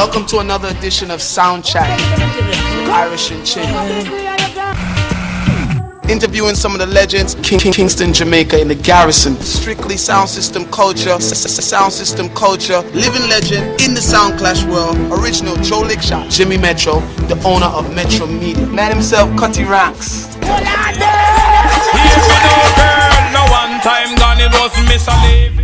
Welcome to another edition of Sound Chat with Irish and Chin. Interviewing some of the legends, Kingston, Jamaica in the Garrison. Strictly sound system culture, living legend in the sound clash world. Original Joe Lickshot, Jimmy Metro, the owner of Metro Media. Man himself, Cutty Ranks. Here we go, girl. No one time gone, it was Miss Alive.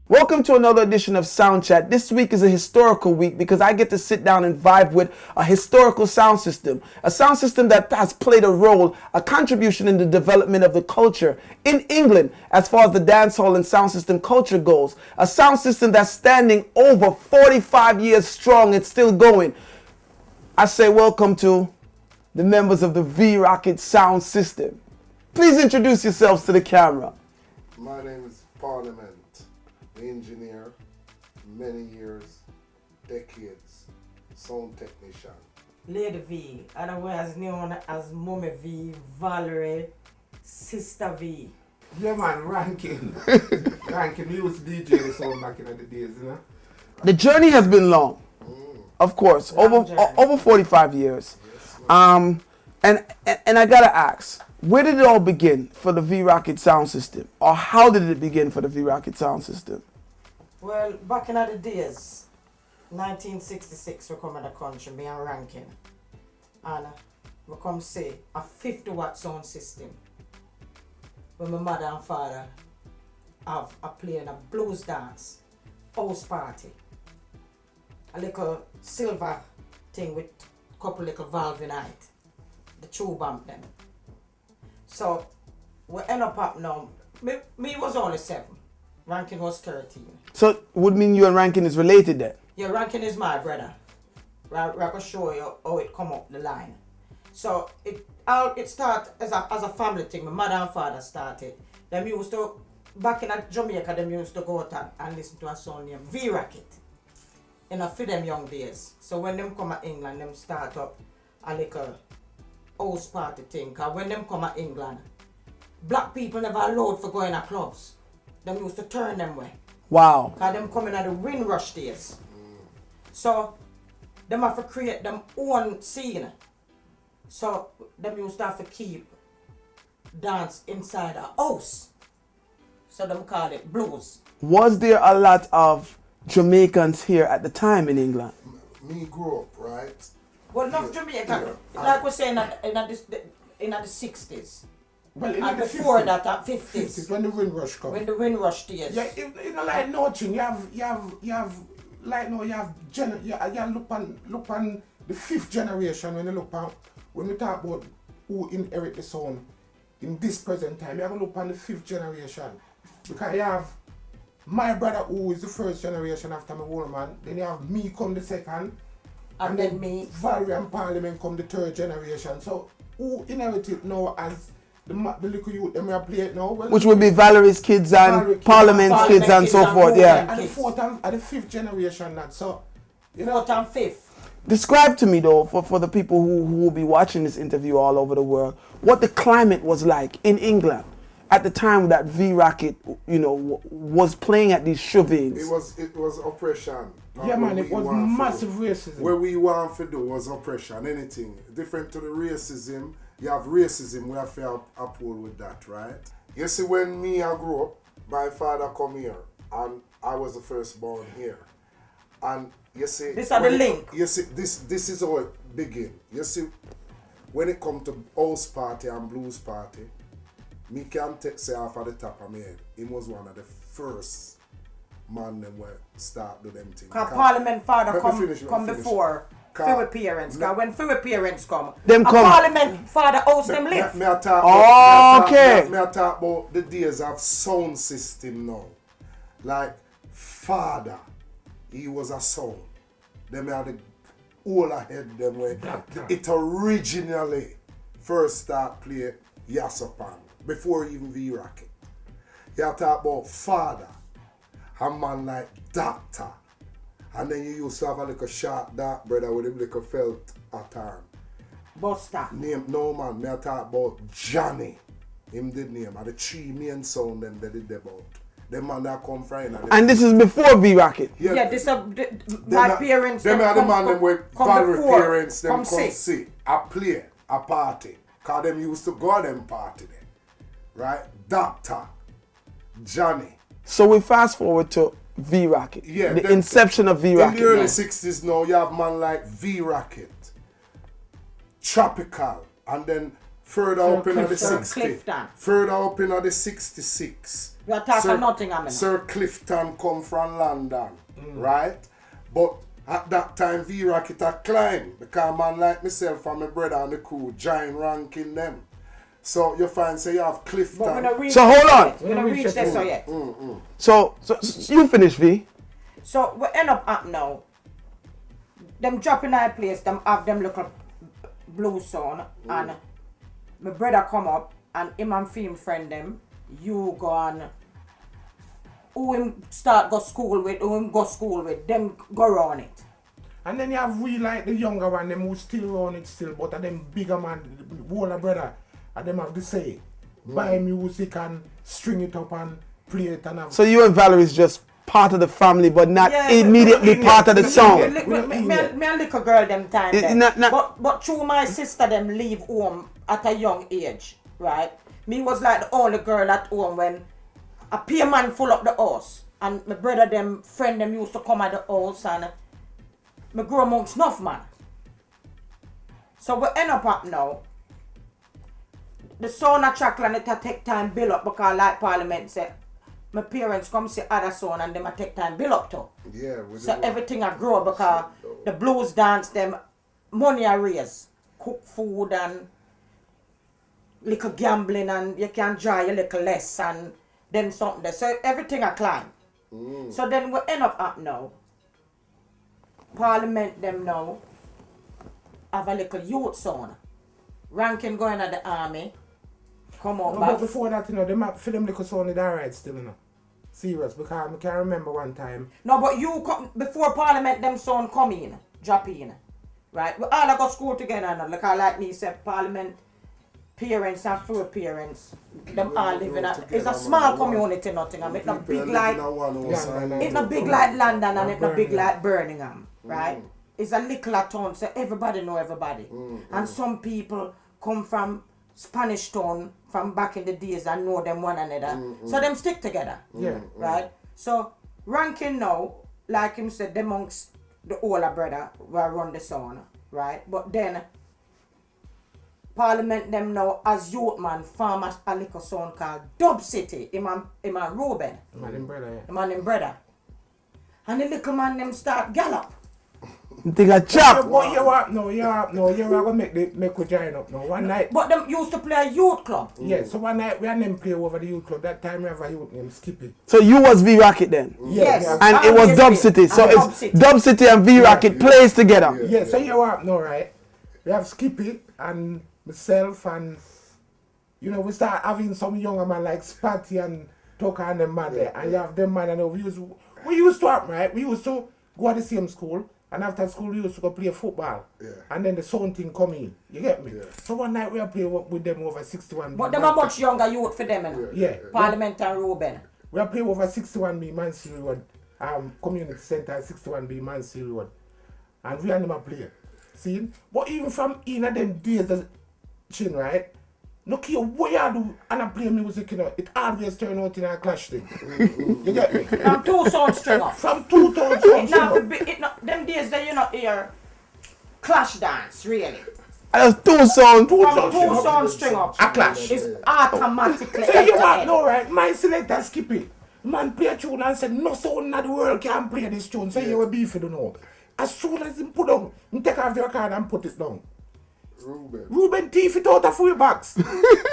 Welcome to another edition of Sound Chat. This week is a historical week because I get to sit down and vibe with a historical sound system. A sound system that has played a role, a contribution in the development of the culture in England as far as the dancehall and sound system culture goes. A sound system that's standing over 45 years strong. It's still going. I say welcome to the members of the V-Rocket sound system. Please introduce yourselves to the camera. My name is Parliament. Engineer, many years, decades, sound technician. Lady V, otherwise known as Mommy V, Valerie, Sister V. Yeah man, ranking. Ranking, we used to DJ the sound back in the days, you know? The journey has been long, of course, over 45 years. And I gotta ask, where did it all begin for the V-Rocket sound system? Or how did it begin for the V-Rocket sound system? Well, back in the days, 1966, we come in the country, me and Rankin. And we come say a 50-watt sound system. When my mother and father have a playing a blues dance, house party. A little silver thing with a couple little valve in it. The tube bump them. So, we end up now, me was only 7, Rankin was 13. So, would mean you and Rankin is related then? Yeah, Rankin is my brother. I can show you how it come up the line. So, it started as a family thing. My mother and father started. Them used to, back in Jamaica, them used to go out and listen to a song named V-Rocket. For them young days. So, when them come to England, them start up a little house party thing, cause when them come to England, black people never allowed for going to clubs. Them used to turn them way. Wow. Cause them coming at the Windrush days. So them have to create them own scene. So them used to have to keep dance inside a house. So them call it blues. Was there a lot of Jamaicans here at the time in England? Me grew up, right? Well, not Jamaica. Like we say in the 60s. Well, in And the before 50s, that, 50s. when the Windrush come. When the Windrush days. Yeah, you know, like nothing. You have like no, you have look on the 5th generation when you look on when we talk about who inherit the sound in this present time. You have to look on the 5th generation because you have my brother who is the 1st generation after my old man. Then you have me come the 2nd. And then me. Valerie and Parliament come the 3rd generation. So who inherited now as the little youth them we play it now? Well, Which would be Valerie's kids and Parliament's kids and so forth, yeah. And the 4th and the 5th generation that. So you know, 4th and 5th. Describe to me though, for the people who will be watching this interview all over the world, what the climate was like in England at the time that V-Rocket, was playing at these shove-ins. It was oppression. yeah man, it was massive racism. Where we want to do was oppression, anything. Different to the racism, you have racism, we have to uphold with that, right? You see, when me I grew up, my father come here, and I was the first born here. And you see... This are the link. You see, this is how it begin. You see, when it come to house party and blues party, me can say off at the top of my head, he was one of the first man them where start do them things. Cause Parliament father come before few parents. Cause when few parents come, Parliament father owes them live. Me I talk about the days of sound system now. Like father, he was a sound. Them had the whole ahead them where it originally first start play Yasopan. Before even V-Rocket. You talk about father, a man like doctor, and then you used to have a little short dark brother with him little felt at arm. Buster. No man, me I talk about Johnny. Him did name, and the 3 main sound them they did about. the man that come from in. And this is before V-Racket. Yeah, this my parents. Them are the man them with rivalry before, parents. Them come see. see a play, a party. Cause them used to go to them party there, right? Doctor, Johnny. So we fast forward to V-Racket. Yeah, the inception of V-Racket. In the early 60s now, you have man like V-Racket, Tropical, and then further up in the 60s. Clifton. Further up in the 66. You are talking Nottingham. Sir Clifton come from London, right? But at that time, V-Racket had climbed because man like myself and my brother and the crew giant ranking them. So you find say you have Clifton. So hold on. We're gonna reach this so yet. So you finish, V. So we end up now. Them dropping our place, them have them little blue son and my brother come up and him and film friend them, you go on who him start go school with, them go run it. And then you have we like the younger one, them who still run it still, but them bigger man, the older brother, and them have to say, buy music and string it up and play it and have. So you and Valerie is just part of the family, but not immediately part of the song. Me and little girl them time then. But through my sister them leave home at a young age, right? Me was like the only girl at home when a peer man full up the house. And my brother them, friend them used to come at the house and me grow amongst enough man. So we end up now. The son of Chuckland it take time build up because like Parliament said, my parents come see other son and them a take time build up too. Yeah. So everything I grow because the blues dance them money I raise. Cook food and little gambling and you can draw a little less and then something there. So everything I climb. So then we end up now. Parliament them now have a little youth son. Ranking going at the army. Come on, But before that, them for them little son is alright still, Serious, because I can remember one time. No, but you come before Parliament them son come in, drop in. Right? We all go school together and like me said, Parliament parents and four parents, them all live in it's a small community, Nottingham. It's not big like it's not big like London and it's not big like Birmingham, right? It's a little town, so everybody know everybody. And some people come from Spanish town from back in the days and know them one another. So them stick together. Right? So ranking now, like him said, amongst the older brother will run the son, right? But then Parliament them now as youth man form a little son called Dub City. Him and Ruben. Him and him brother. And the little man them start gallop. Think a chop. But you are gonna make we join up now. One night. But them used to play a youth club. Yeah, so one night we and them play over the youth club. That time we have a youth named Skippy. So you was V-Racket then? Yes. And it was Dub City. So it's Dub City and V-Racket plays together. Yeah, so you are no right. We have Skippy and myself and we start having some younger man like Spatty and Tucker and them man there. And you have them man and we used to have, right? We used to go to the same school. And after school, we used to go play football. Yeah. And then the sound thing come in. You get me? Yeah. So one night we are playing with them over 61B. But them are much younger youth for them, Yeah. Parliament and Ruben. We are playing over 61B Mansfield Road, Community Centre, 61B Mansfield Road. And we and them a play. See? But even from in them days, the chin, right? No care what you do and I play music, it always turn out in a clash thing. You get me? From two sound string up. From two sound string up. Them days that you not hear clash dance, really. That's two sound. From two sound string up. A clash. It's automatically. So you want know, right? My selector Skippy. Man play a tune and said, no sound in the world can play this tune. So you will beef it, As soon as him put down, he take off the record and put it down. Ruben thief it out of free box.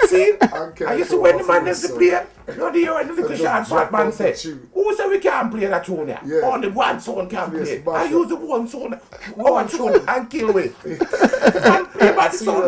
See? And you see when the man is to play, when the little short man said, who said we can't play that tune here? Yeah. Only one sound can play. I use the one sound and kill with. And play by the sound.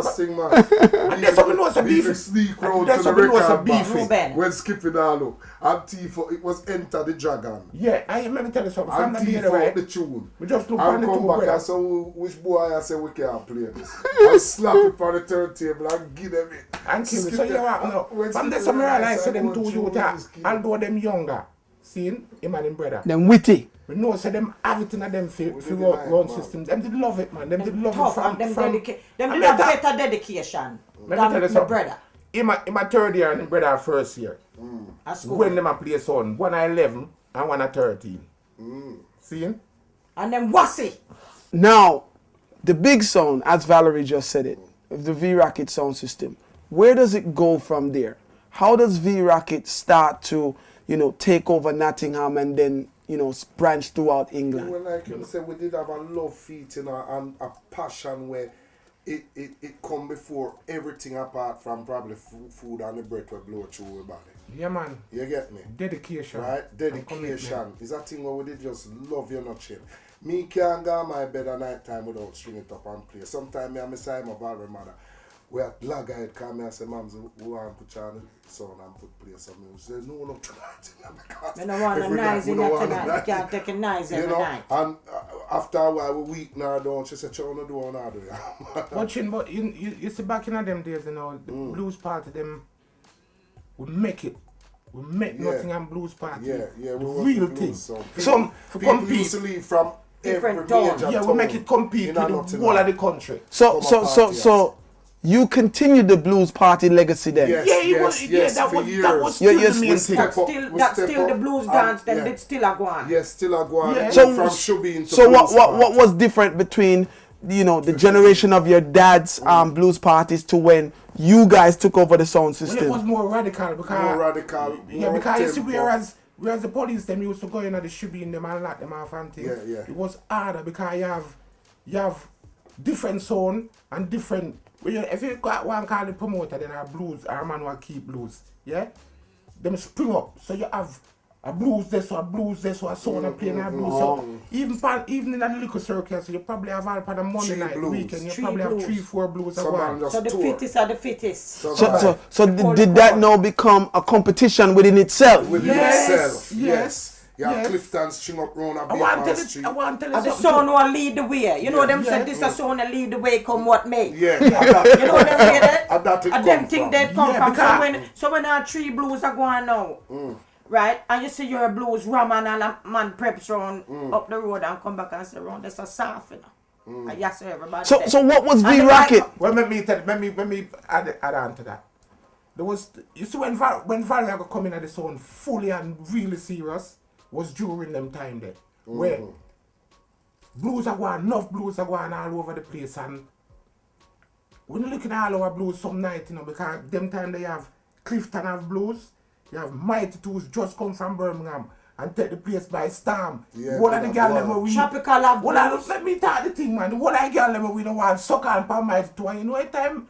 And there's something else a beef. Sneak round to the record box when skipping all up. And thief it was Enter the Dragon. Yeah, I remember tell you something. And thief out the tune. We just look and come back and say, which boy I say we can't play this. Slap it on the turntable and give them it. And kill it. So you have no. From the summer I said them two youth, although them younger, Seeing him and him brother. Them witty. We know so them have it in a them for did round like, system. Them did love it, man. Them did love Tough, it and them from them and did me have that- better dedication Let me tell than you my something. brother In my third year and him brother first year. at school. When them a play son, one at 11 and one at 13. Seeing? And then Wassy. Now, the big sound, as Valerie just said it, of the V-Rocket sound system, where does it go from there? How does V-Rocket start to, take over Nottingham and then, branch throughout England? Well, like you said, we did have a love feat, and a passion where it come before everything apart from probably food and the breath we blow through our body. Yeah, man. You get me? Dedication. Right? and Dedication commitment. is a thing where we did just love you not chill. Me can't go on my bed at night time without string it up and play. Sometimes me and my side my Valerie mother. We at Laghead come and say, Mams, we want to put you on the sound and play some music. Say, no, tonight. I don't want a nice in tonight. You can't take a nice every night. And after a while, we weak now, don't she say, "Chow no do now do But you see back in them days, the blues party, them, we make it. We make Nottingham Blues Party. Yeah, the we want real the thing. blues song. So, for People compete. used to leave from Different every town. major Yeah, we town make it compete in with the Nottingham. whole of the country. So you continue the blues party legacy then? Yes, Yeah, yes, that for was years. still yes, the main we thing. That's up, still, we that's step still the up, blues and, dance, then yeah. it's still a go on. Yes, still a go on. Yeah. So- From Shubi into So blues what party. was different between the generation of your dad's blues parties to when you guys took over the sound Well, system? it was more radical because More radical, Yeah, more because you see, tempo. whereas the police them used to go in at the shubby in them and lock them off and things. Yeah. It was harder because you have different sound and different. If you got one call the promoter, then our blues, our man will keep blues. Yeah, them spring up. So you have a blues this or a blues this or a sound and playing a blues. So even in that little circle, so you probably have all on a Monday Three night blues. weekend. You Three probably blues. have 3-4 blues. Some at man once. just So the tour. fittest are the fittest. So did that now become a competition within itself? Within Yes, itself. yes, You have yes. Clifton string up round a I want Baker to Street. tell you And the something. son will lead the way. You know Yeah, them yeah, said this a son will lead the way come what may. Yeah, You know them say that? And that it And them come think from. they come Yeah, from. because- So when our three blues are going now, right? And you see your blues raman and a man preps round up the road and come back and say round that's a soft, And yes, everybody. So what was And the V-Rocket? mic- Well, let me add on to that. There was, you see, when Valerie got coming at the sound fully and really serious, was during them time there, where blues are going, enough blues are going all over the place, and when you're looking at all our blues some night, because them time they have Clifton have blues, you have Mighty Tools just come from Birmingham and take the place by storm. Yeah, What are the yeah, girls wow. them where we Tropical have blues. let me tell the thing, man. What I girl them we don't want suck on for Mighty Tool. And you know, at time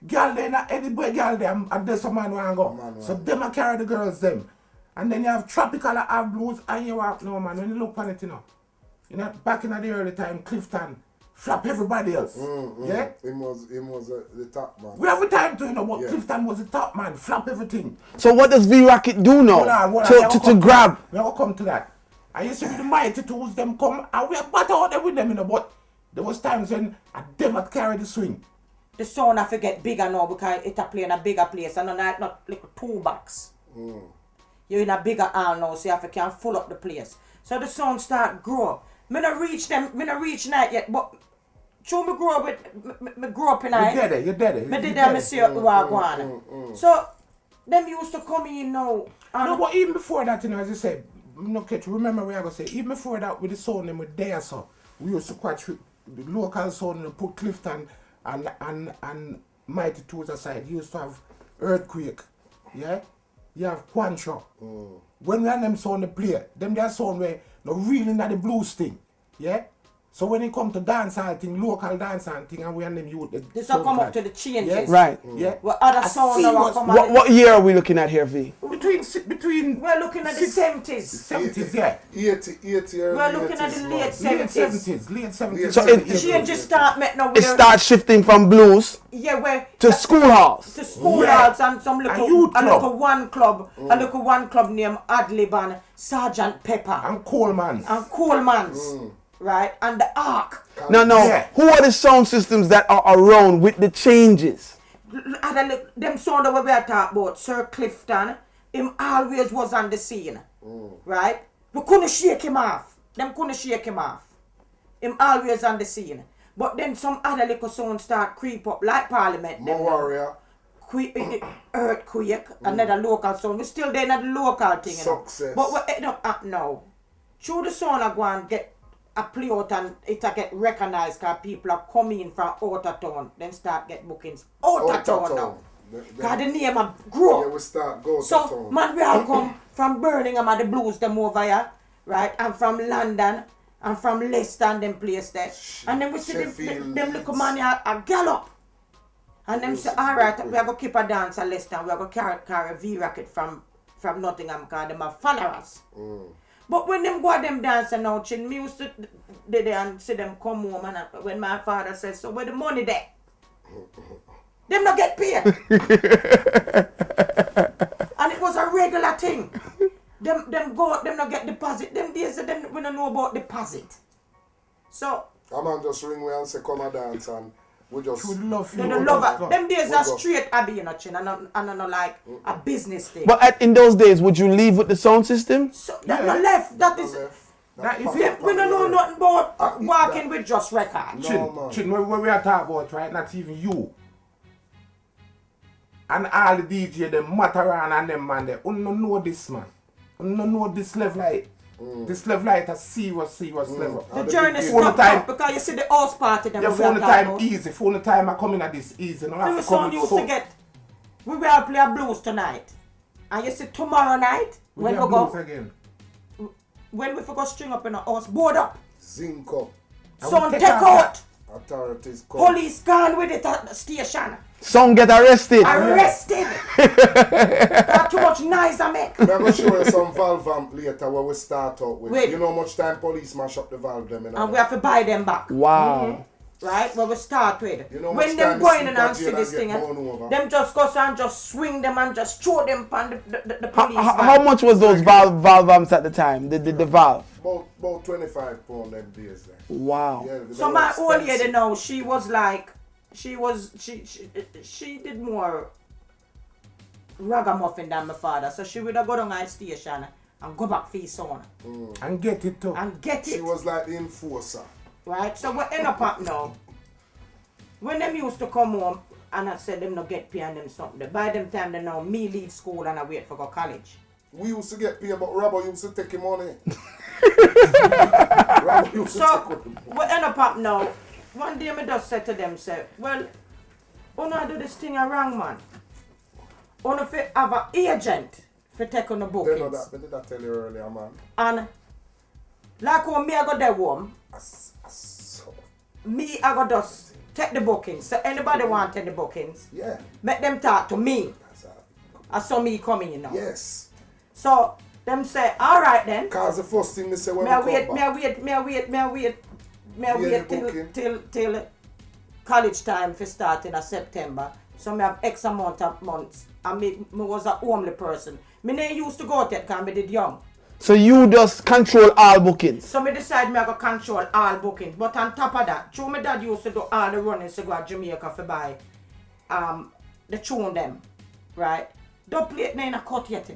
girl they not any boy girl them and there's some man want go. So them a carry the girls them. And then you have Tropical have blues and you have no man when you look on it, back in the early time, Clifton flap everybody else. Yeah? Him was the top man. We have a time to but Clifton was the top man, flap everything. So what does V-Rocket do now Hold on, to grab? We will come to that. And you see with the Mighty Tools them come and we are battle out there with them, but there was times when them had carry the swing. The sound have to get bigger now because it a play in a bigger place and not like 2 box. You're in a bigger hall now, so you have to can full up the place. So the sound start grow. Me not reach that yet, but show me grow up with me grow up in it. You're dead. Me did that, me see what go on. So them used to come in now. No, but even before that, as I said, remember where I go say, even before that with the sound them with there, so we used to quite the local sound and put Clifton and Mighty Tools aside. You used to have Earthquake, yeah? You have Quancho. When we had them sound the play, them that sound where no really not the blues thing, yeah? So when it come to dancehall thing, local dancehall thing, and we and them youth, This will come up to the changes. yes. Right. Yeah. What other sound now will come out? What year are we looking at here, V? Between We're looking at the 70s. 70s, yeah. 80 early We're looking at 80s, the man. late 70s. Late 70s. So it- Changes start met now It with starts shifting from blues yeah, where to school halls. to school Yeah. house and some youth little club. one club named Adlib and Sergeant Pepper And Coleman. and Coleman's, right? And the Ark. Now, Yeah. who are the sound systems that are around with the changes? Them sound that we are talking about, Sir Clifton, him always was on the scene. Right? We couldn't shake him off. Them couldn't shake him off. Him always on the scene. But then some other little sound start creep up like Parliament. More warrior. Earthquake, another local sound. We still there in the local thing. You know. Success. But we end up now. Through the sound I go and get a play out and it a get recognized because people are coming from out of town. Then start get bookings out of town now. Because the name of grow. Yeah, we start go to So, town. man, we all come from Birmingham and the blues them over here, right? And from London, and from Leicester and them place there. And then we see them little man a gallop. And them say, alright, we are going to keep a dance at Leicester and we are going to carry a V-racket from Nottingham because them have followers. But when them go them dancing now, chin, me used to there and see them come home and when my father says, so where the money there? Them not get paid. And it was a regular thing. Them not get deposit. Them days them we don't know about deposit. So A man just ring me and say come and dance and we just Should love you. they don't love it. Them days We are go. straight Abby, you know, chin, and not like a business thing. But in those days, would you leave with the sound system? So that not left. That is That is we don't know nothing about Ah, walking with just records. No, man. Chin, what we are talking about, right? Not even you. And all the DJ, them Mataran and them man there. You don't know this, man. You don't know this level like. This level like a serious level. The And journey big stopped time- up because you see the house party them Your we are phone talking time about. easy. Phone time I come in at this easy. No So have the to come son in used so. to get, we will play a blues tonight. And you see tomorrow night, when we have go, blues again. when we forgot string up in a house, board up, zinc up. And son we take off out, Authorities come. police gone with it at the station, Some get arrested. arrested. Got too much noise I make. I'm going to show you some valve amp later where we start out with. Wait. You know how much time police mash up the valve them, you know? And we have to buy them back. Wow. Right, where we start with. You know when much them time go the in and super see jail this and thing, get blown over. them just go and just swing them and just throw them on the How, police. how van. much was those valve amps at the time? The valve. About 25 pound them days there. Wow. Yeah, So they my were old expensive. lady now, she was like, she did more ragamuffin than my father. So she would have go down my station and go back for his son And get it too. and get She it. was like the enforcer. Right? So we end up at now. When them used to come home and I said them not get pay and them something, by them time they know me leave school and I wait for go college. We used to get paid, but Robert used to take him money. Robert used to So take him. we end up now. One day me just said to them, say, well, wanna do this thing wrong, man. Wanna have an agent for take on the They know bookings. that, but did I tell you earlier, man? And like when me I go there home, So, me I go just take the bookings. So anybody want take the bookings, yeah. make them talk to me. That's a, I saw me coming, you know. yes. So them say, all right then. Because the first thing they say when Me I we wait, come me I back. wait, me I wait, me I wait, me I Yeah, wait the booking. till college time for start in September. So me have X amount of months. And me was a homely person. Me never used to go out yet because me did young. So you just control all bookings. So me decide me I go control all bookings. But on top of that, true my dad used to do all the runnings to go to Jamaica for buy the tune them. Right? Don't play it in a cut yet.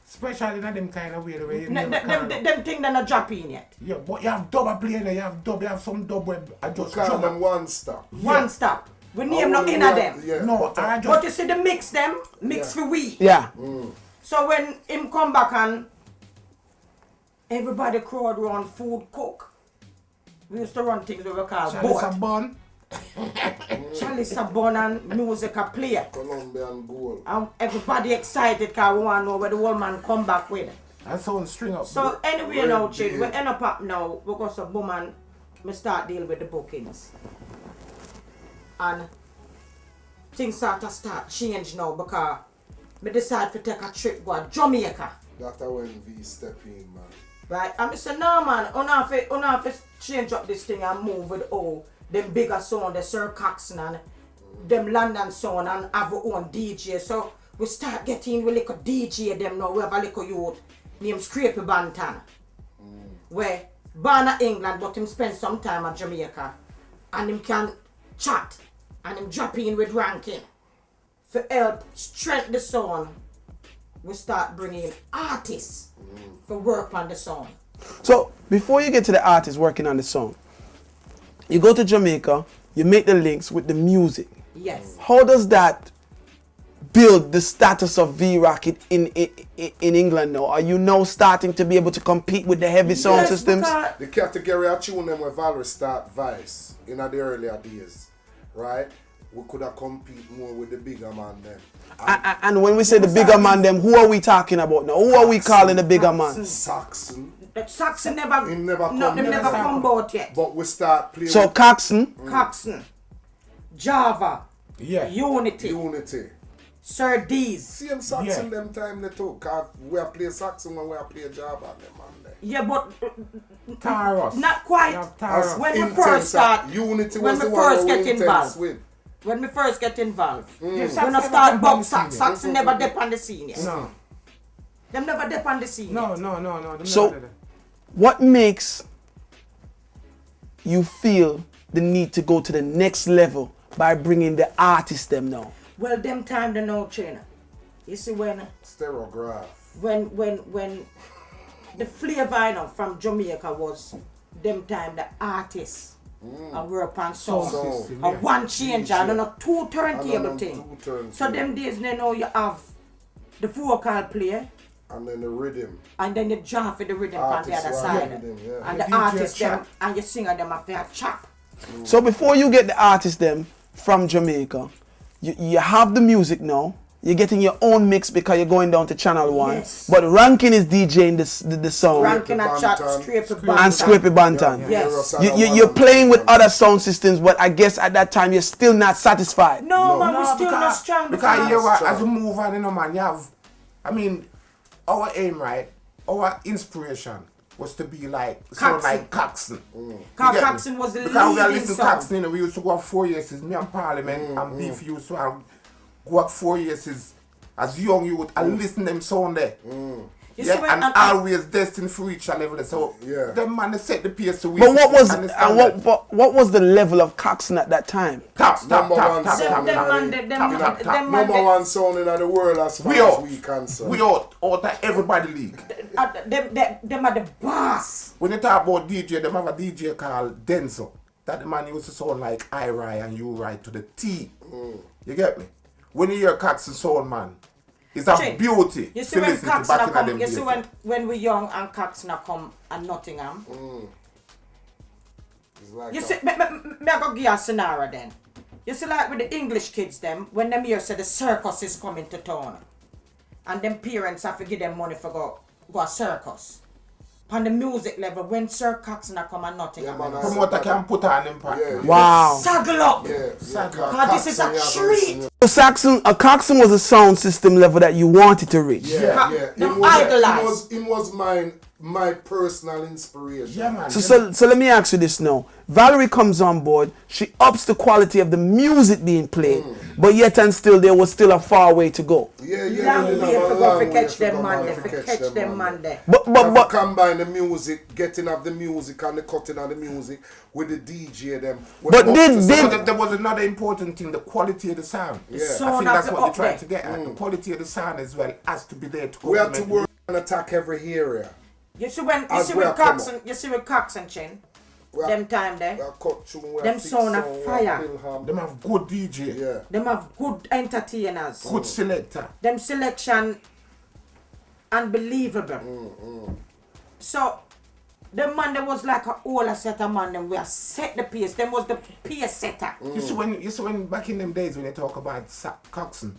Especially in them kind of way the way you Them never can. thing they not drop in yet. Yeah, but you have double play there, you have some dub web. I We just call jump. them one stop. One stop. We name no Only in of one- them. Yeah. No, I But just you see the mix them, mix Yeah. for we. Yeah. So when him come back and everybody crowd run food cook. We used to run things we call Chalice a boat. bun. Chalice a bun and music a play. Colombian gold. And everybody excited because we want to know where the old man come back with. And sound string up. So anyway Red now, chick, we deal. end up now, we got some boom and me start deal with the bookings. And things start change now because me decide to take a trip go to Jamaica. That's when V step in, man. Right? And I say, no man, you have to change up this thing and move with all them bigger sound, the Sir Coxon and them London sound and have our own DJ. So we start getting with little DJ them now. We have a little youth named Scrapey Bantan. Where born in England but him spend some time at Jamaica. And him can chat and him drop in with ranking for help strengthen the sound we start bringing artists to work on the song. So before you get to the artist working on the song, you go to Jamaica, you make the links with the music. Yes. How does that build the status of V-Rocket in England now? Are you now starting to be able to compete with the heavy sound systems? because- The category of tune them where Valerie start Vice in the earlier days, right? We could have compete more with the bigger man then. And when we say the bigger man, them, who are we talking about now? Who are we calling the bigger man? Saxon. The Saxon never, He never no, come them yet. never come about yet. But we start playing So Coxon, Coxon, Java, Yeah. Unity, Unity. Sir D's. Same Saxon Yeah. them time they took. Cause we are play Saxon when we are play Java them man there. Yeah, but Taros. not quite. Yeah, Taros. When we Intense, first start, Unity when was we the one first we get intense involved. with. When we first get involved, when I Saxon start never Bob come on the Saxon never dip on the scene yet. No. Them never dip on the scene No, yet. no. them So- never did it. what makes you feel the need to go to the next level by bringing the artists them now? Well, them time they know China. You see when Stereograph. the flavor you know, from Jamaica was them time the artists and work on Sound songs. system, And yeah. one change and a two turntable And thing. two turntable. So them days you know you have the vocal player And then the rhythm. and then you draw for the rhythm on the Artists other were side. rhythm, yeah. And The the DJ artists them chap. and you singer them up there chop. So before you get the artists them from Jamaica, you have the music now. You're getting your own mix because you're going down to Channel 1. Yes. But Rankin is DJing the song. Ranking a chat, Bantam. scrape And Scrapey Bantan. Yes. You're playing with other sound systems, but I guess at that time you're still not satisfied. No, man, we No, still not strong because you because as you move on, you know, man, you have, I mean, our aim, right? Our inspiration was to be like, so Coxon. like Coxon. Cause You get me? Coxon was the because we are leading listening to song. Coxon, you know, we used to go up 4 years, me and Parliament and Beef used to have, go up 4 years as young youth and listen them sound there. You Yeah, see when- and always destined for reach a level. So Yeah. them man they set the pace to win. But what was And the and standard. what was the level of Coxon at that time? Top, Number one top, song. top, them top. man, them man, top. them man, Number one sound in the world as far We as out. we concerned. We out of everybody league. them are the boss. When you talk about DJ, them have a DJ called Denzel. That the man used to sound like I Ride and You Ride to the T. You get me? When you hear Coxon sound, man, it's a Chin, beauty You see to when listen to Coxon back in come, them you days. see when we young and Coxon come and Nottingham. It's like You a- see, me I go give you a scenario then. You see like with the English kids them, when them hear say the circus is coming to town. And them parents have to give them money for go a circus. On the music level, when Sir Coxon a come and Nottingham. Yeah, man, I- Promoter can put on impact. Yeah. Wow. Saddle up! Yeah, Cause this is a treat! So Coxon was a sound system level that you wanted to reach. Yeah, yeah. Them idolize. It was my personal inspiration. Yeah, man. So let me ask you this now. Valerie comes on board, she ups the quality of the music being played, but yet and still there was still a far way to go. Yeah, Long we did way have a for go long for way catch to them go, man man, there, to for catch them man there. But combine the music, getting of the music and the cutting of the music with the DJ them. But There was another important thing, the quality of the sound. Yeah. I Sound think has that's to what up they tried there. to get at. The quality of the sound as well has to be there to we have to complement work and attack every area. You see when As well, come Coxon, you see with Coxon Chin, We are- them time we there, are cut through, we are Them fix sound of sound, we are fire. Pilham. them have good DJ, Yeah. them have good entertainers. good selector. Them selection unbelievable. So the man that was like a older set of man, them we are set the pace. Them was the pace setter. You see when back in them days when you talk about Coxon,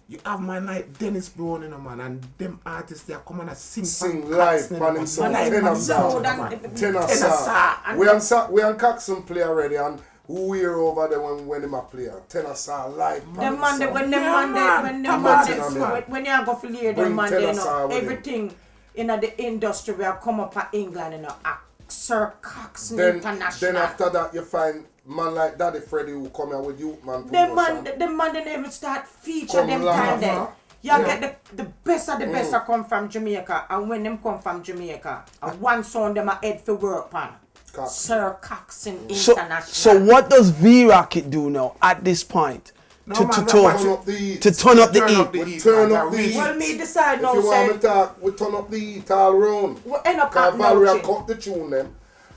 you have man like Dennis Brown, you know, man, and them artists they are coming and sing live Coxon, on man. himself. Live Tenor on sound. himself, Tenor man. sound. Tenor Tenor sound. sound. We on Coxon play already, and who we are over there when them a play? Tenor sound live. Them man, sound. when them Yeah, man, man. when them Come man, on, man. when you go for lead, Bring them man, tenor you know, sound with everything in the industry will come up at England, you know, at Sir Coxon Then International. after that you find man like Daddy Freddy who come here with Youth Man Them promotion. man, they never start feature Come them live, time then. huh? You get the best of the best that come from Jamaica, and when them come from Jamaica, and one sound them a head for work pan. Coxon. Sir Coxon So International. what does V-Rocket do now at this point? to man, turn up the heat. to turn up the Turn up heat. the heat. Turn man, up the that heat. Well, me decide If now, you want me say, to talk, we turn up the heat all round. we end up Cause at Valerie Nochin. cut the tune them.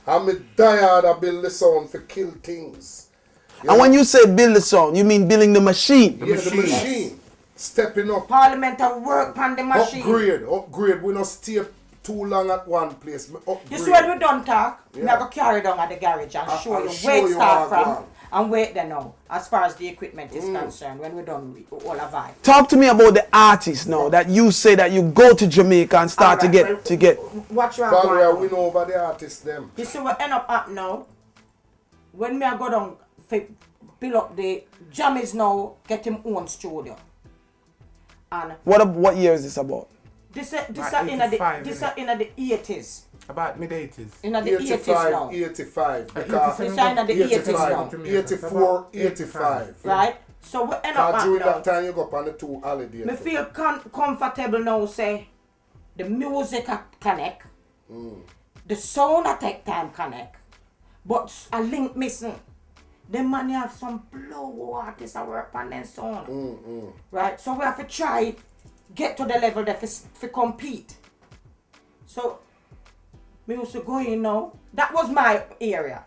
And me die hard to build the sound for kill things. And when you say build the sound, you mean building the machine. Yeah, the machine. Stepping up. Parliament and work on the machine. Upgrade. We not stay too long at one place. Me upgrade. You see when we done talk, Yeah. me I go carry down at the garage and show I'll you show where it you start how I from go. and where they now, as far as the equipment is concerned, when we done with all of it. Talk to me about the artists now that you say that you go to Jamaica and start Alright, to get. Watch your Valerie, one. we know over the artists them. You see what end up at now, when me I go down build up the Jammies now, get him own studio. And What year is this about? this About are in the 85, this innit? are in the 80s. About mid-80s. In the 80s now. 85. This Because are in the 80s now. 84, 85. Right? So we end up Because at during now. that time you go up on the two holidays. Me feel comfortable now, say, the music a connect, the sound a take time connect, but a link missing. The man have some blow artists that work on them sound. Right? So we have to try get to the level that to compete. So me used to go in now. That was my area.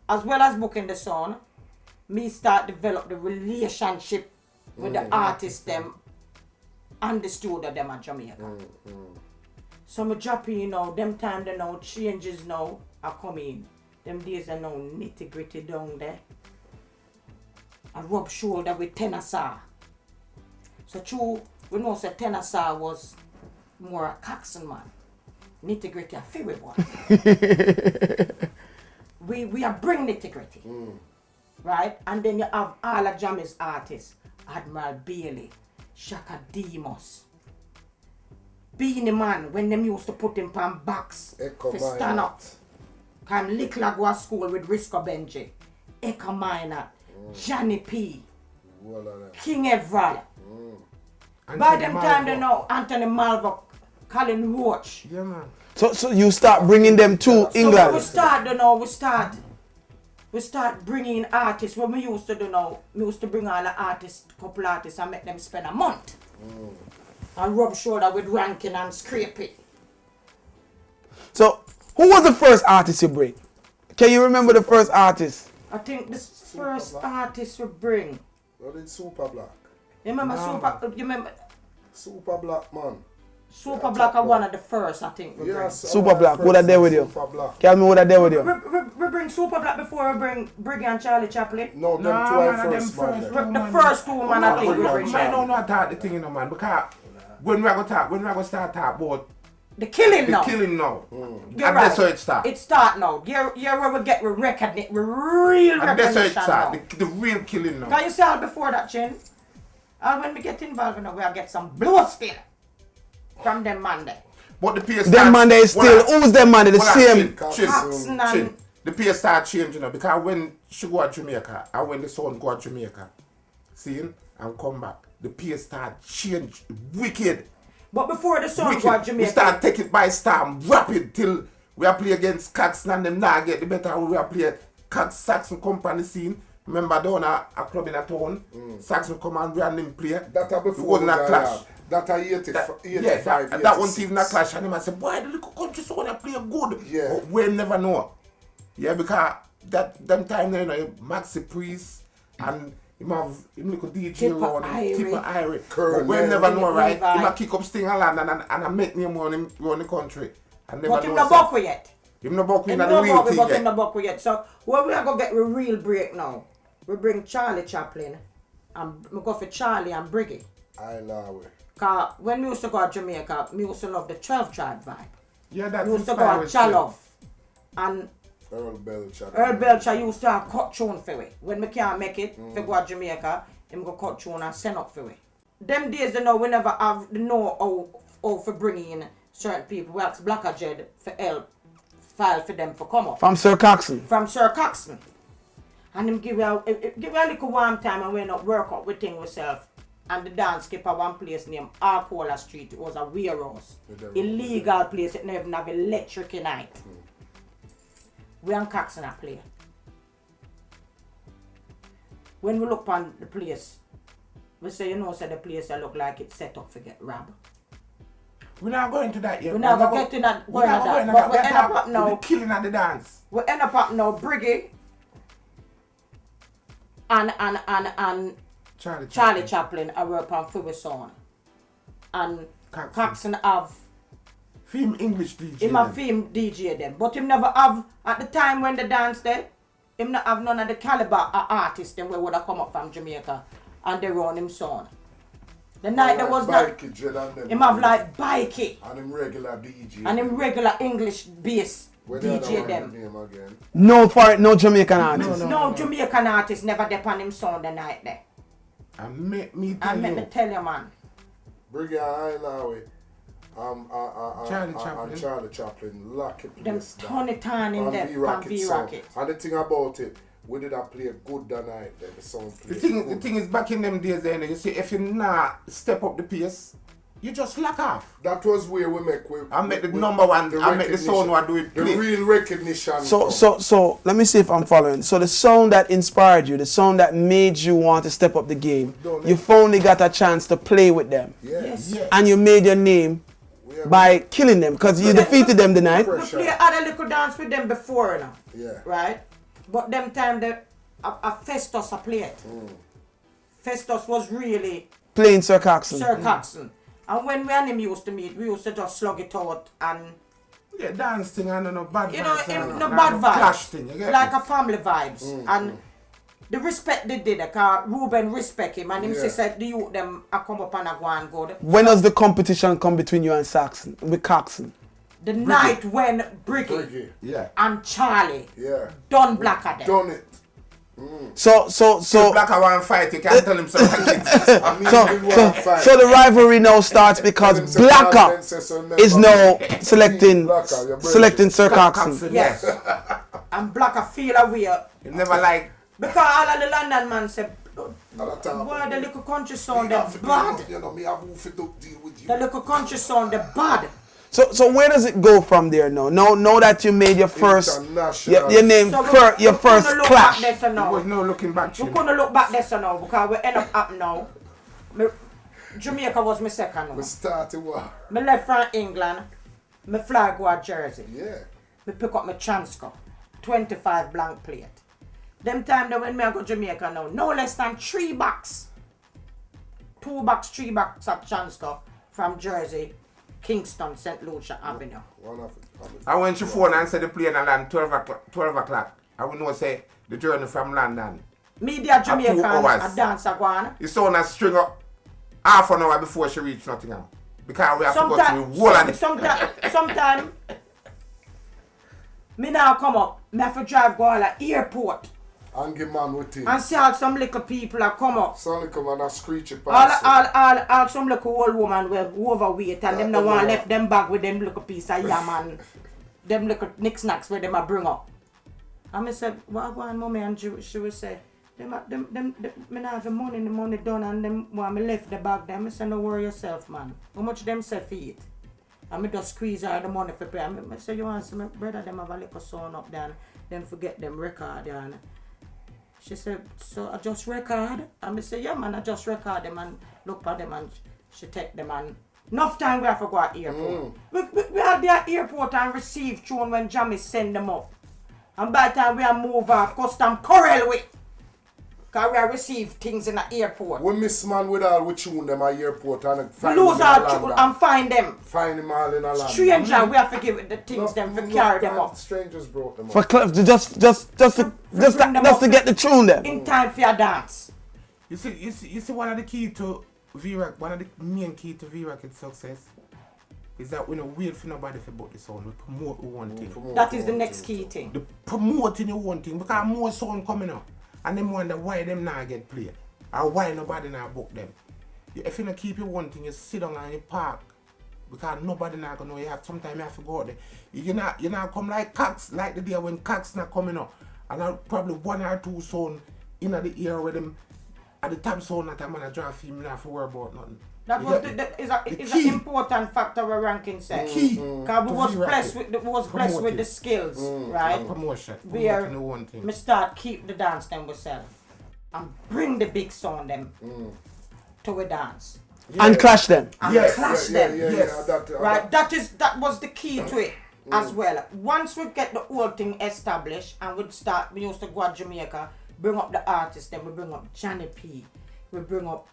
As well as booking the sound, me start develop the relationship with the artists them and the studio them at Jamaica. So me drop in now, them time they know changes now are coming. Them days are now nitty gritty down there. I rub shoulder with Tenasa. So true, we know say Tenasa was more a Coxon man. Nitty gritty a fairy boy. we are bring nitty gritty. Right? And then you have all of Jammies artists. Admiral Bailey, Shaka Demos. Beanie Man, when them used to put him on box Echo to stand Minot. up. Come Lickla go to school with Risco Benji. Echo Minot, Johnny P, King Everall. By them time they know Anthony Malvo, Colin Roach. Yeah, man. So you start bringing them to England. So we start bringing artists. What we used to do now, we used to bring all the artists, couple artists, and make them spend a month. And rub shoulder with Rankin and scrape it. So who was the first artist you bring? Can you remember the first artist? I think this first artist we bring. What did Super Black? You remember Super Black man. Super Black are one of the first, I think we bring. Yes, Super Black, what are they with you? Super Black. Tell me what are they with you? We bring Super Black before we bring Briggy and Charlie Chaplin. No, them Nah, two are man, first them man. first them. two. The first two man I think we Briggy bring. and Man, no talk the thing, you know, man, because when we are gonna start talk about The killing the now. killing now, You're and right. that's how it starts. It start now. You're where we get recognition, real And that's how it recognition now. starts. The real killing now. Can you see all before that, Chin? And when we get involved in it, we'll get some blow still from them man there. But the pace Them man they still, who's them man? The same. Chin. The pace start changing now because when she go to Jamaica and when the son go to Jamaica, seeing and come back, the pace start change wicked. But before the sun Wicked. go to We Jamaica, start take it by storm, rapid till we are play against Caxton and them now get the better. We are play Cax Saxon company scene. Remember down a club in a town, Saxon come and random play. That are It before wasn't a clash. That are 85, That wasn't even a clash. And them I said, boy, the little country so wanna play good. Yeah. But we never know. Yeah, because them time there, you know, Maxi Priest and him have him little DJ Tipper around him, Irie. Tipper Irie. Colonel. But we never know, right? Levi. Him a kick up Sting Land and I make name around the country. And never but him know. no buckle yet. Him no buckle in Him the no real buckle, thing but him yet. no buckle yet. So where we are gonna get a real break now? We bring Charlie Chaplin and we go for Charlie and Briggy. I love it. Cause when we used to go to Jamaica, we used to love the 12 tribe vibe. Yeah, that's We used to go inspiring to still. Chalov. And Earl Belcher. Earl Belcher used to have cut tune for it. When we can't make it, if we go to Jamaica, him go cut tune and send up for it. Them days, you know, we never have the know how for bringing in certain people. We ask Blacker Jed for help, file for them for come up. From Sir Coxon. From Sir Coxon. And him give you a little warm time and we not work out with things ourselves. And the dance skipper one place named Arcola Street. It was a warehouse. Illegal place. It never even have electric in it. We and Coxon a play. When we look on the place, we say, you know, so the place look like it's set up to get robbed. We're not going to that yet. We're not going to get to that. But we end up now. The killing at the dance. We end up now, Briggy and Charlie Chaplin I work on Phoebe Son. And Coxon have film English DJ. Him a film DJ them. But him never have, at the time when they dance there, him not have none of the caliber of artists them where would have come up from Jamaica and they run him son. The night there was not him have like Bikey and him regular DJ and him regular English bass DJ them. No Jamaican artists. No Jamaican artists never dep on him son the night there. And me tell you man. Briggy and Highway Charlie Chaplin lock it them turn it on in there on V-Rocket. And the thing about it, we did not play good that night then the song played. The thing is back in them days then you see if you not step up the pace, you just lock off. That was where we make the number one, I make the sound one do it. The real recognition. So let me see if I'm following. So the song that inspired you, the song that made you want to step up the game, you finally got a chance to play with them. Yes. And you made your name by killing them because you defeated them the night. We play other little dance with them before now. Yeah. Right? But them time a Festus a played. Festus was really Playing Sir Coxon. Sir Coxon. And when we and him used to meet, we used to just slug it out and dance thing and no bad vibes. You know, him no bad vibes. Clash thing, you get like me? a family vibes. And the respect they did, because Ruben respect him and him said the youth them a come up and a go and go. When does the competition come between you and with Coxon? The night when Briggy and Charlie done black at them. Done it. So Black I want to fight, you can't tell him something. So the rivalry now starts because Blacker is now selecting Sir Coxon. Yes. And Blacker feel away. You never like because all of the London man said, boy, the little country sound the bad. The little country sound the bad. So where does it go from there now? Now that you made your first, your name, your first clash. There was no looking back. We couldn't look back there so now because we end up now. Jamaica was my second one. We started what? Me left from England. Me fly go to Jersey. Yeah. Me pick up my Transco. 25 blank plate. Them time that when me I go Jamaica now, no less than 3 bucks. 2 bucks, 3 bucks at Transco from Jersey. Kingston, St. Lucia Avenue. I went to phone and said the plane and land 12 o'clock. I would know say the journey from London. Media Jamaican a dance a go on. You saw her string up half an hour before she reached Nottingham. Because we have to go to the whole of it. Sometime me now come up, me have to drive go all the airport. And give man with him. And see how some little people that come up. Some come and a screech it past. All some little old woman who overweight and them no want left them bag with them little piece of yam and them little knickknacks where them a bring up. And me said, what one mommy and she will say, me not have the money done and them want me left the bag there. Me say, no worry yourself man. How much them say for it? And me just squeeze out the money for pay. And me say, you want to see my brother them have a little son up there and them forget them record there. And she said, so I just record? And I said, yeah man, I just record them and look at them and she take them and enough time we have to go at airport. We have the airport and receive tune when Jamie send them up. And by the time we have move off custom corral with. Because we have received things in the airport. We miss man with all we tune them at airport and find them. We lose our tune and find them. Find them all in a land. Stranger, we have to give the things them to carry them up. Strangers broke them up. For just to get the tune there. In time for your dance. You see one of the key to V-Rock, one of the main key to V-Rock's success is that we don't wait for nobody to book the sound. We promote one thing. That is the next key thing. The promoting your one thing because more sound coming up. And them wonder why them not get played. Or why nobody not book them. If you don't keep your one thing, you sit down and you park. Because nobody not gonna know. Sometimes you have to go out there. You not come like Cox, like the day when Cox not coming up. And I'll probably 1 or 2 sound in the ear with them at the top sound that I'm gonna draw film, you not have to worry about nothing. That was an important factor where ranking said. The key. Because we was blessed with the skills, right? Promotion. Where me start keep the dance them myself. And bring the big sound them. to a dance. And clash them. And Yes. clash them. Right, That, that was the key to it as well. Once we get the whole thing established and we used to go to Jamaica, bring up the artists, then we bring up Johnny P, we bring up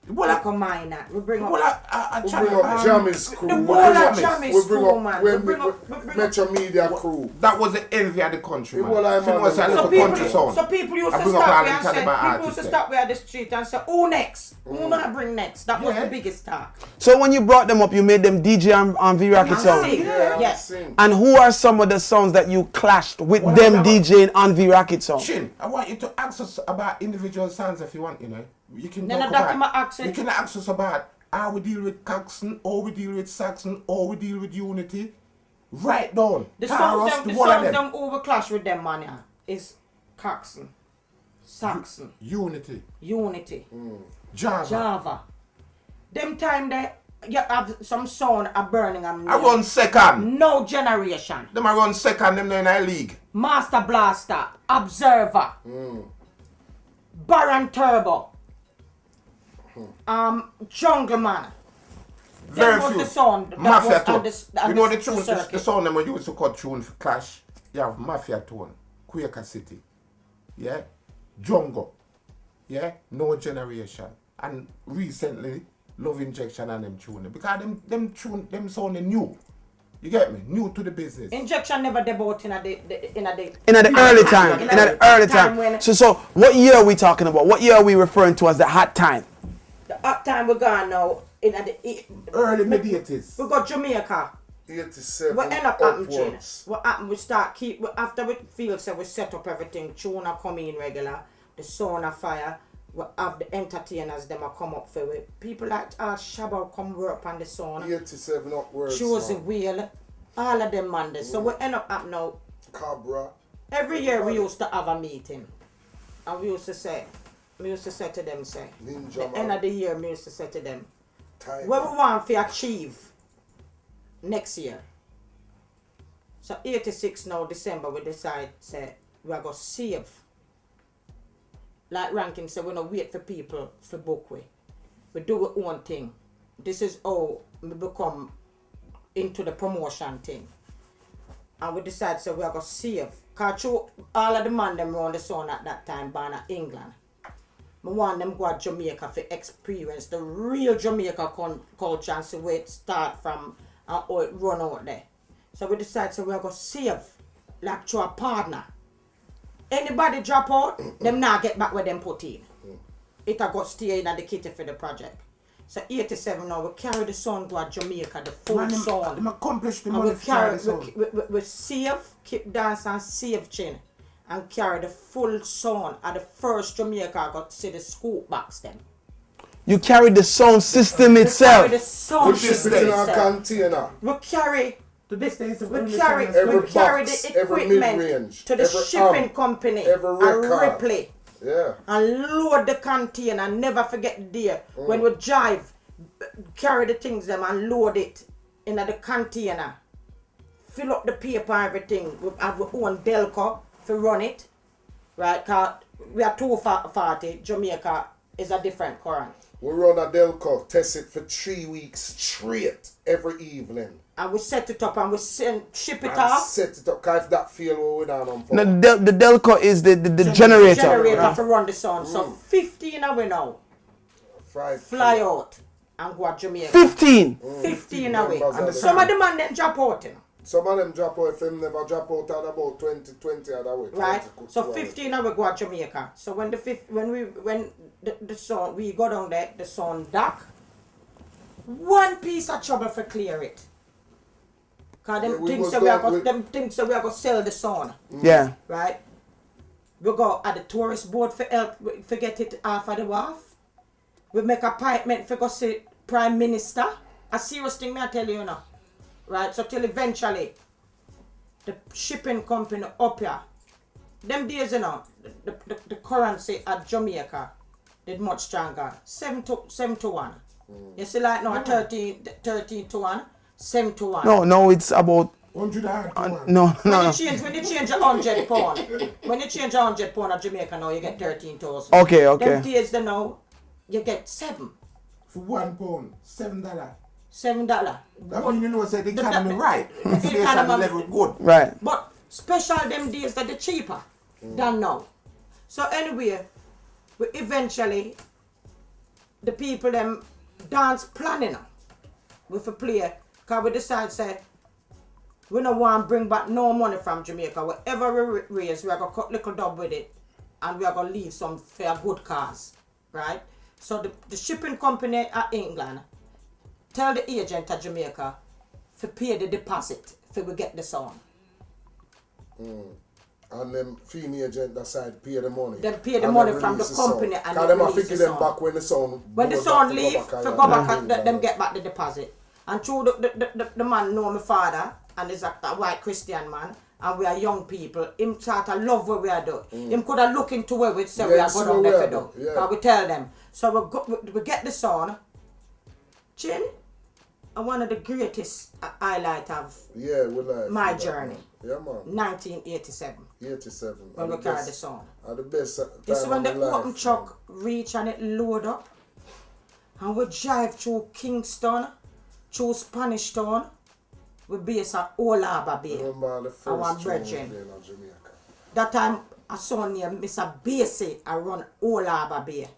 Black Minor, we bring up Jammy's crew. the whole of Jammy's crew, man. We bring up Metro Media crew. That was the envy of the country, man. Well, I'm Film was on a the- little country sound. So people used I to bring up stop all me the and say, Taliban people used artists to there. stop me at the street and say, who next? Who not bring next? That was Yeah. the biggest talk. So when you brought them up, you made them DJ on V-Rocket sound. Sing. Yes. And who are some of the songs that you clashed with them DJing on V-Rocket sound? Chin, I want you to ask us about individual sounds if you want, you know. You can No, talk no, that about, can ask it. you can ask us about how we deal with Caxton, or we deal with Saxon, or we deal with Unity. Write down. The Taros, songs one of them over clash with them, man, yeah, is Caxton, Saxon, Unity. Unity, Java. Java. Them time there, you have some sound a Birmingham. I run second. No generation. Them I run second, them in our league. Master Blaster, Observer, Baron Turbo, Jungle Man. Very was few. the sound that Mafia was tone. on the You know the the tune, the circuit. song them we used to call tune for Clash. You have Mafia tone, Quaker City, yeah, Jungle, yeah, No Generation, and recently Love Injection and them tune because them sound new. You get me? New to the business. Injection never debut in a day. In the early time. In the early time. when So what year are we talking about? What year are we referring to as the hot time? the hot time we're gone now. In the Early mid-80s. we got Jamaica. 87 What end up happening? upwards. What happened? We start after we feel so we set up everything. Tuna come in regular. The sauna fire. We have the entertainers. Them a come up for it. People like Shabba come work on the sauna. 87 upwards. Choose the man. wheel. All of them man. So we end up now. Cabra. Every year we used to have a meeting, and we used to say to them, say, Ninja the man. end of the year, we used to say to them, Tiger. what we want to achieve next year. So 86 now, December, we decide, say, we are going to save. Like Rankin said, we don't wait for people for book we. We do our own thing. This is how we become into the promotion thing. And we decide, so we are going to save. Because all of the man them around the sun at that time, born in England. We want them go to Jamaica to experience the real Jamaica culture and see where it start from and how it run out there. So we decide, so we are going to save, like to a partner. Anybody drop out, them not get back where them put in. It a got stay in the kitty for the project. So 87 now, we carry the sound to Jamaica, the full sound. Them accomplished the And money we for carry, the sound. we save, keep dance and save chin. And carry the full sound at the first Jamaica got to see the scoop box them. You carried the sound system We carry itself. the sound We ship system it in a itself. container. We carry To this day, it's the We only carry, sound that's Every we carry box, the every equipment mid-range, to the every shipping amp, company every and record. Ripley Yeah. and load the container and never forget the day when we drive, carry the things them and load it in the container, fill up the paper and everything. We have our own Delco to run it, right? Cause we are 240, Jamaica is a different current. We run a Delco, test it for 3 weeks straight every evening. And we set it up and we ship it And off. set it up. Cause if that fail, we down on No, power. the Delco is the generator. Generator to run the sound. So 15 away now. Fly out and go to Jamaica. 15. 15 away. members of the Some of the man then drop out, you know, Some of them drop out, if them never drop out at about 20 other way. right? 20 So hours. 15 away go to Jamaica. So when the sun we go down there, the sun dark. One piece of trouble for clear it. Cause them Yeah, we things was that we are done going with- them things that we are going to sell the sun. Yeah. Right? We go at the tourist board for help for get it off of the wharf. We make appointment for go see Prime Minister. A serious thing me I tell you now. Right? So till eventually the shipping company up here. Them days, you know, the currency at Jamaica did much stronger. 7 to 1. You see like now 13 to 1, 7 to 1. No, it's about 100 hard. no. When you change £100, when you change £100 at Jamaica now, you get 13,000. Okay. Them days they know you get 7. for £1, $7. $7. That mean you know say the economy the- right. the Inflation economy- level good. Right. But special them days that they're cheaper than now. So anyway, we eventually the people them dance planning with a player because we decide say we don't want to bring back no money from Jamaica. Whatever we raise, we are gonna cut little dub with it and we are gonna leave some for a good cause. Right? So the shipping company at England tell the agent at Jamaica to pay the deposit for we get the song. And them female agent that side pay the money. Them pay the And money them from the release company song. and Cause they them a release figure the them song. back when the song When the goes son back to leave, go back to and go yeah. back and them get back the deposit. And through the man know my father and is a white Christian man and we are young people, him sort of love what we are doing. Him could have looked into where we say we Yeah, are see going on what we there are to do. doing, yeah. Because we tell them. So we get the son. Chin, and one of the greatest highlight of Yeah, we like my that, journey. man. Yeah, man. 1987 87. when And we the carried best- the song. and the best This is time when of the my life, open truck reach and it load up. And we drive through Kingston, through Spanish Town. We base at Old Harbour Bay. Remember the first Our tune brethren. we played in Jamaica. That time a son named Mr. Basie around Old Harbour Bay.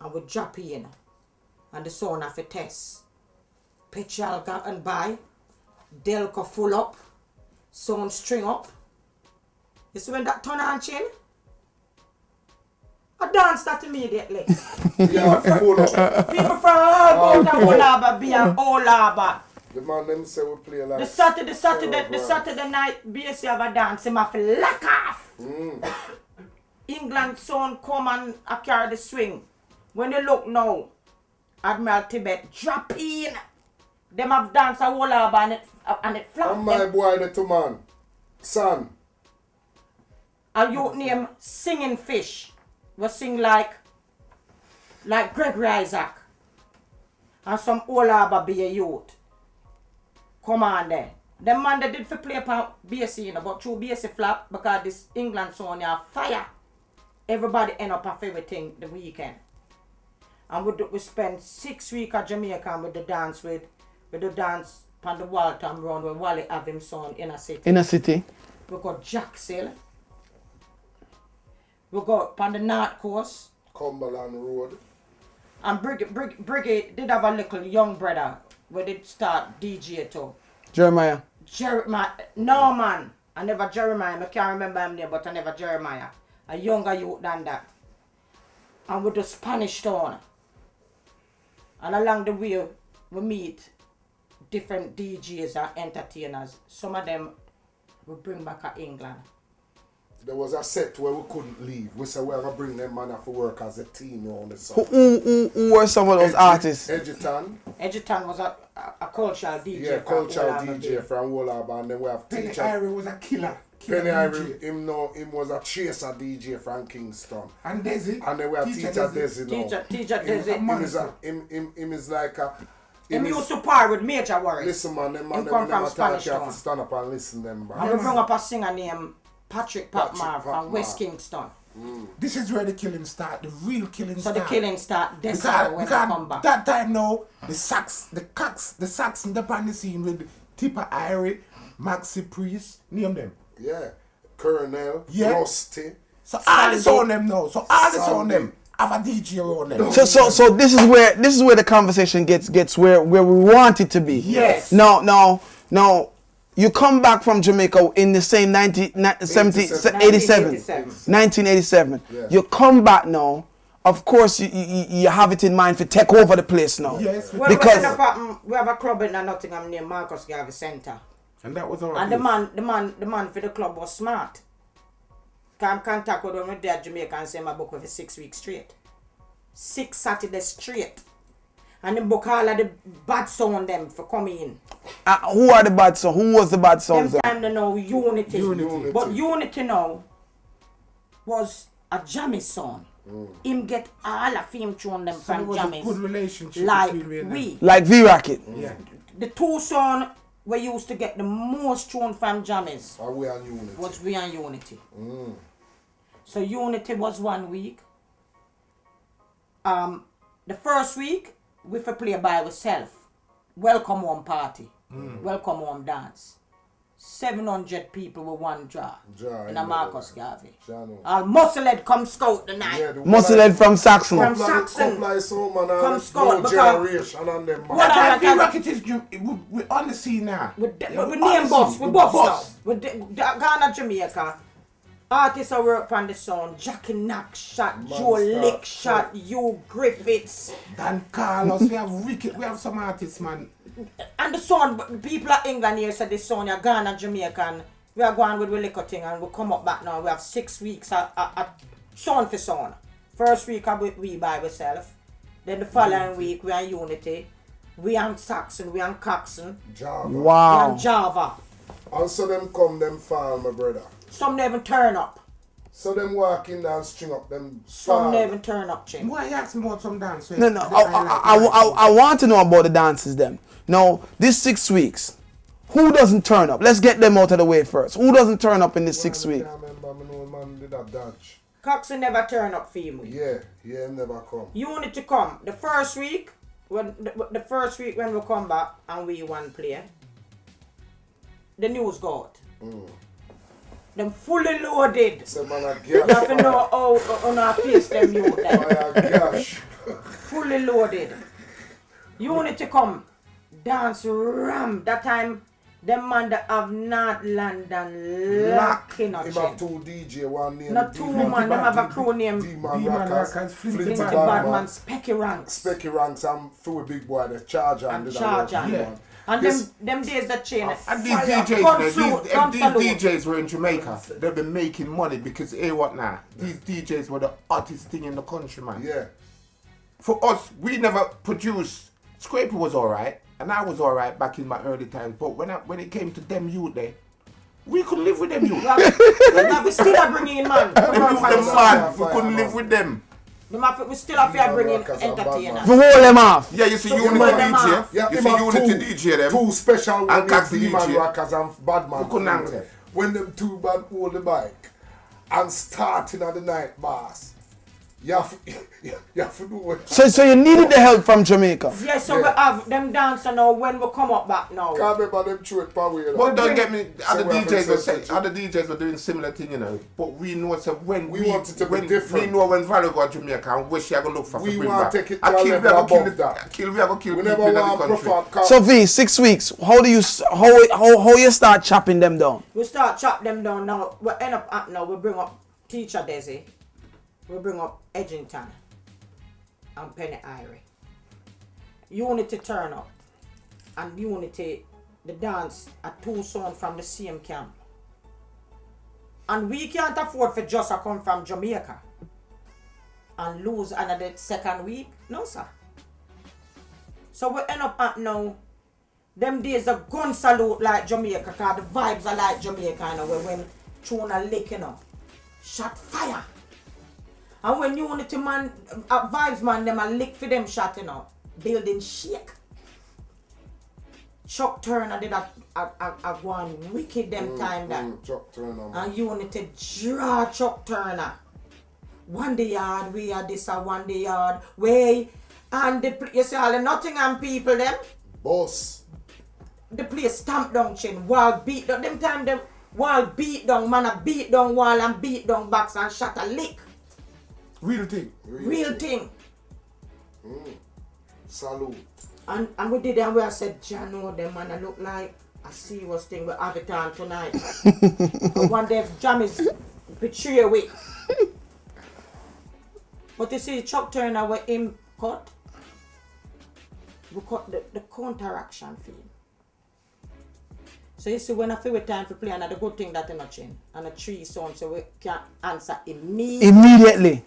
And we drop in. And the son have a test. Petrol got and buy. Delco full up. Sound string up. You see when that turn on chin? I dance that immediately. Yeah, full up. People from all about Old Harbour Bay and Old Harbour. The man them say we play like The Saturday night, BSC have a dance, him have to lock off. England son come and I carry the swing. When you look now, Admiral Tibet drop in. Them have dance a whole harbour and it flop. And my boy the two man. Son. A youth named Singing Fish was sing like Gregory Isaac. And some Old Harbour Bay youth. Come on there. Them man they did for play upon BSC, you know, but through BSC flap because this England song you have fire. Everybody end up a everything the weekend. And we spend 6 weeks at Jamaica with the dance with the dance on the Waltham Round where Wally have him son in a city. In a city. We got Jackshill. We go on the North Coast. Cumberland Road. And Brigade did have a little young brother where they start DJ too. Jeremiah. No man. I never Jeremiah. I can't remember him name, but I never Jeremiah. A younger youth than that. And with the Spanish Town. And along the way, we meet different DJs and entertainers. Some of them we bring back to England. There was a set where we couldn't leave. We said we have to bring them man for work as a team on the song. Who were some of those artists? Edgerton. Edgerton was a cultural DJ. Yeah, from cultural Old Harbour DJ Bay. from Wallaba, and then we have Penny teacher. Irie was a killer. Penny DJ. Irie, him was a chaser DJ from Kingston. And Desi. And then we have teacher Desi now. Teacher Him Desi. Him is like a... Him used to par with Major Warriors. Listen man, them man, Him them come from never talk, Spanish you have to Town. stand up and listen them, And bro. we bring up a singer named Patrick Patmar Patrick from West Patmar. Kingston. This is where the killing start. The real killing So start. the killing start this year when they come back. That time now, the sax in the pan the scene with Tipper Irie, Maxi Priest, name them. Yeah. Colonel, Yeah. Rusty. So all this Sandy. on them now. So all this on Sandy. them. Have a DJ on them. So this is where the conversation gets where we want it to be. Yes. No. You come back from Jamaica in the same 1987. Yeah. You come back now. Of course, you have it in mind to take over the place now. Yes. Well, Because we have a club in Nottingham named Marcus Garvey Centre. And that was our And place. the man for the club was smart. Come contact with them there at Jamaica and say my book for 6 weeks straight. 6 Saturdays straight. And the book all of the bad sound them for coming in. who are the bad songs? Who was the bad songs? Them time they know Unity. Unity. But Unity now was a jammy song. Him get all of him tune them So from there was a jammies. good relationship Like between them. we. Like V-Racket. Yeah. The two songs we used to get the most tune from jammies Are we on Unity? was we and Unity. So Unity was 1 week. the first week, we for play by ourselves. Welcome home party. Welcome home dance. 700 people with one jar in a Marcus Garvey. All Musclehead come scout the night. Yeah, Musclehead from Saxon. From Saxon. Come scout, because- generation and them. What I I feel like it is, we're on the scene now. We Yeah, name on the boss. scene. We boss now. Ghana, Jamaica. Artists are work on the sound. Jackie Knock shot, Joe Lick shot, Hugh Griffiths. Dan Carlos, we have some artists, man. And the sound, people of England here said the sound, yeah, Ghana, Jamaican. We are going with the liquor thing and we come up back now. We have 6 weeks at sound for sound. First week we by ourselves. Then the following week we are Unity. We on Saxon, we on Coxon, Java. we Wow. on Java. And so them come, them fall, my brother. Some never turn up. So them walk in there and string up them Some fall. never turn up, Chin. Why you ask me about some dance? No, no. I want to know about the dances then. Now, this 6 weeks, who doesn't turn up? Let's get them out of the way first. Who doesn't turn up in this 6 I weeks? can't remember, me know man did a dodge. Coxon never turn up for you. Yeah, him never come. You need to come. The first week, when we come back and we one play, the news go out. Them fully loaded. Say man a You have gash. to know how on our face them you them. Fire gash. Fully loaded. You need to come. Dance ram. That time, them man that have North London locking up. Him have 2 DJ, one name. Not 2 man, them have a crew named D-Man D-Man Rockers, Rockers, Flinty Flinty Badman, Badman, Specky Ranks. Specky Ranks, and through big boy, the Charger And did a Charger. lot of Yeah. D-Man. And This- them days that change. And these Fire. DJs, Gun man, salute, these, gun if these salute. DJs were in Jamaica, they've been making money because, hey, what now? These DJs were the hottest thing in the country, man. Yeah. For us, we never produced. Scraper was alright, and I was alright back in my early times. But when it came to them youth there, we couldn't live with them youth. We still are bringing in man. Them youth, them Fire, mad. We couldn't live with them. We still have to D-Man bring in Rockers and entertainers. To hold them off. Yeah, you see So Unity you put them DJ. out. Yeah, You him see have Unity DJ them. 2 special And Cox D-Man DJ. Rockers and Badman. We couldn't handle it. When them 2 man hold the bike and starting at the night, boss, you have to do what. So you needed the help from Jamaica. Yes, so we have them dancer now when we come up back now. Can't remember them through it power, you know. But don't get me, other we have DJs were access to- other DJs were doing similar thing, you know. But we know so when We want it to be when different. We know when Valo go to Jamaica and wish you gonna look for We bring want back. to take it I to a kill, we level are gonna above kill, that. kill, we are gonna kill We people never in the want country. perform. So V, 6 weeks. How do you how you start chopping them down? We start chop them down now. We end up at now. We bring up Teacher Desi. We bring up Edgington and Penny Irie. Unity turn up. And Unity, the dance are 2 sons from the same camp. And we can't afford for just to come from Jamaica and lose another second week. No, sir. So we end up at now. Them days a gun salute like Jamaica, cause the vibes are like Jamaica, you know, when tune a lick, you know. Shot fire. And when Unity man, vibes man, them a lick for them shot, you know. Building shake. Chuck Turner did a one wicked them time that. Chuck Turner, man. And Unity draw Chuck Turner. One the yard, we are this one the yard. Way. And you see all the Nottingham people them. Boss. The place stamp down chin, wall beat down. Them time them wall beat down, man a beat down wall and beat down backs and shot a lick. Real thing. Real thing. Salute. And we did and we said, Jano, them man I look like a serious thing we have it on tonight. And one day if Jam is betray away. But you see Chuck Turner where him cut. We cut the counteraction film. So you see when I feel with time for play another good thing that in a chain and a 3 sound so we can answer Immediately.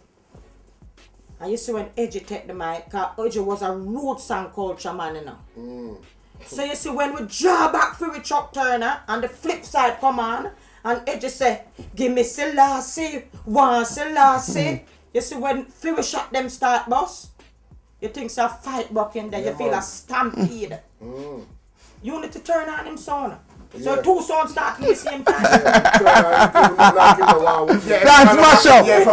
And you see when Edgy take the mic, cause Edgy was a roots and culture man, you know. So you see when we draw back for Chuck Turner and the flip side come on and Edgy say, give me Selassie, one Selassie. You see when Fury shot them start boss, you think it's a fight buck in there, you feel a stampede. You need to turn on him sound. So two songs start at the same time. Dance mash up. Yeah, if a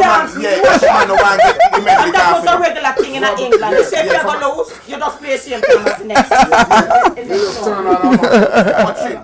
man no want get the medley And that was a dance. regular thing in England. You say if you're going to lose, you just play same time as the next. Turn on. Watch it.